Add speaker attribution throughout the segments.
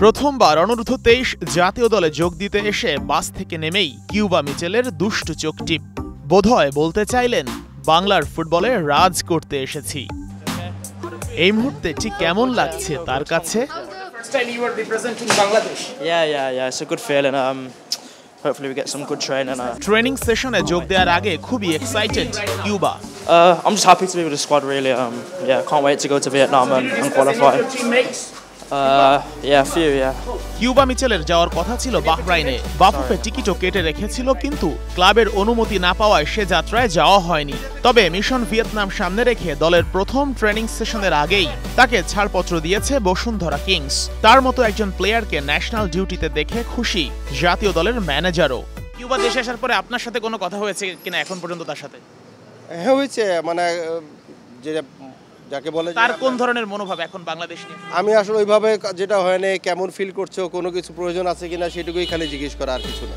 Speaker 1: প্রথমবার অনূর্ধ্ব ২৩ জাতীয় দলে যোগ দিতে এসে বাস থেকে নেমেই কিউবা মিচেলের দুষ্টু চোখ টিপ। বোধহয় বলতে চাইলেন, বাংলার ফুটবলে রাজ করতে এসেছি। এই মুহূর্তে ঠিক কেমন লাগছে তার কাছে? ট্রেনিং সেশনে যোগ দেওয়ার আগে খুবই excited Cuba.
Speaker 2: I'm just happy to be with the squad really. Can't wait to go to Vietnam and qualify.
Speaker 1: Cuba মিচেলের যাওয়ার কথা ছিল বাহরাইনে। বাফুফে টিকিটও কেটে রেখেছিল, কিন্তু ক্লাবের অনুমতি না পাওয়ায় সে যাত্রায় যাওয়া হয়নি। তবে মিশন ভিয়েতনাম সামনে রেখে দলের প্রথম ট্রেনিং সেশনের আগেই তাকে ছাড়পত্র দিয়েছে বসুন্ধরা কিংস। তার মতো একজন প্লেয়ারকে ন্যাশনাল ডিউটিতে দেখে খুশি জাতীয় দলের ম্যানেজারও। কিউবা দেশে আসার পরে আপনার সাথে কোনো কথা হয়েছে কিনা এখন পর্যন্ত তার সাথে?
Speaker 3: হ্যাঁ হয়েছে, মানে যেটা যাকে বলে
Speaker 1: তার কোন ধরনের মনোভাব এখন বাংলাদেশ নিয়ে?
Speaker 3: আমি আসলে ওইভাবে যেটা হয় না, কেমন ফিল করছো, কোনো কিছু প্রয়োজন আছে কিনা সেটুকুই খালি জিজ্ঞেস করা, আর কিছু না।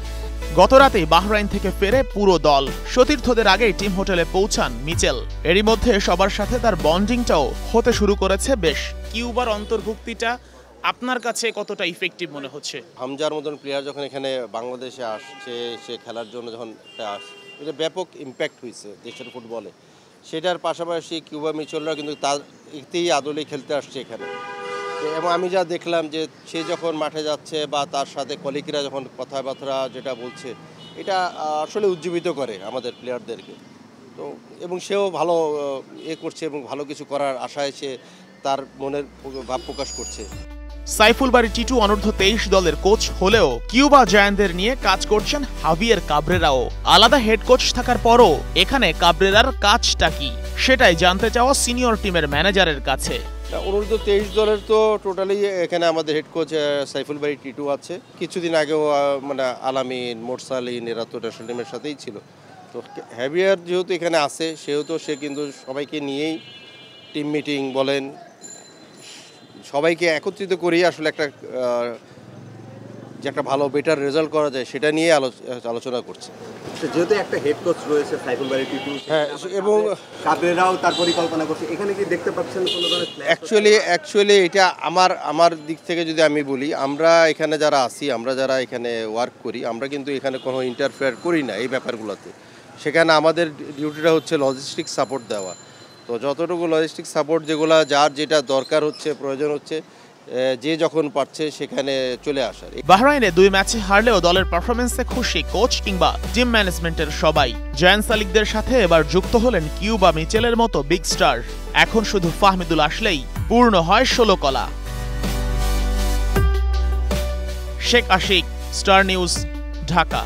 Speaker 1: গত রাতেই বাহরাইন থেকে ফেরে পুরো দল। সতীর্থদের আগেই টিম হোটেলে পৌঁছান মিচেল। এরই মধ্যে সবার সাথে তার বন্ডিংটাও হতে শুরু করেছে বেশ। কিউবার অন্তর্ভুক্তিটা আপনার কাছে কতটা ইফেক্টিভ মনে হচ্ছে?
Speaker 3: হামজার মতন প্লেয়ার যখন এখানে বাংলাদেশে আসছে, সে খেলার জন্য যখন আসছে, এটা ব্যাপক ইম্প্যাক্ট হয়েছে দেশের ফুটবলে। সেটার পাশাপাশি কিউবা মিচেলরা কিন্তু তার এতেই আদলে খেলতে আসছে এখানে। এবং আমি যা দেখলাম যে সে যখন মাঠে যাচ্ছে বা তার সাথে কলিগরা যখন কথাবার্তা যেটা বলছে, এটা আসলে উজ্জীবিত করে আমাদের প্লেয়ারদেরকে। তো এবং সেও ভালো করছে এবং ভালো কিছু করার আশায় সে তার মনের ভাব প্রকাশ করছে।
Speaker 1: সাইফুল বারী টিটু অনূর্ধ্ব ২৩ দলের কোচ হলেও কিউবা জায়ান্টদের নিয়ে কাজ করছেন হাভিয়ের কাবরেরাও। আলাদা হেড কোচ থাকার পরও এখানে কাবরেরার কাজটা কি, সেটাই জানতে চাওয়া সিনিয়র টিমের ম্যানেজারের কাছে।
Speaker 3: অনূর্ধ্ব ২৩ দলের তো টোটালি এখানে আমাদের হেড কোচ সাইফুল বারী টিটু আছে। কিছুদিন আগেও মানে আলামিন, মোরসালিন এরা তো ন্যাশনাল টিমের সাথেই ছিল। তো হাভিয়ার যেহেতু এখানে আছে, সেহেতু সে কিন্তু সবাইকে নিয়েই টিম মিটিং বলেন, সবাইকে একত্রিত করেই আসলে যে একটা ভালো বেটার রেজাল্ট করা যায় সেটা নিয়ে আলোচনা করছে।
Speaker 4: যেহেতু একটা হেড কোচ রয়েছে সাইফুল বারী টিটু,
Speaker 3: হ্যাঁ, এবং
Speaker 4: কাবরেরাও তার পরিকল্পনা করছে, এখানে কি দেখতে পাচ্ছেন কোনো ধরনের?
Speaker 3: অ্যাকচুয়ালি এটা আমার দিক থেকে যদি আমি বলি, আমরা এখানে যারা আছি, আমরা যারা এখানে ওয়ার্ক করি, আমরা কিন্তু এখানে কোনো ইন্টারফেয়ার করি না এই ব্যাপারগুলোতে। সেখানে আমাদের ডিউটিটা হচ্ছে লজিস্টিক সাপোর্ট দেওয়া। তো যতটুকু লজিস্টিক সাপোর্ট যেগুলো যার যেটা দরকার হচ্ছে, প্রয়োজন হচ্ছে, যে যখন পারছে সেখানে চলে আসার।
Speaker 1: বাহরাইনে ২ ম্যাচে হারলেও দলের পারফরমেন্সে খুশি কোচ কিংবা টিম ম্যানেজমেন্টের সবাই। জায়ান্ট সালিকদের সাথে এবার যুক্ত হলেন কিউবা মিচেলের মতো বিগ স্টার। এখন শুধু ফাহমিদুল আসলেই পূর্ণ হয় ১৬ কলা। Sheikh Ashiq, Star News, Dhaka.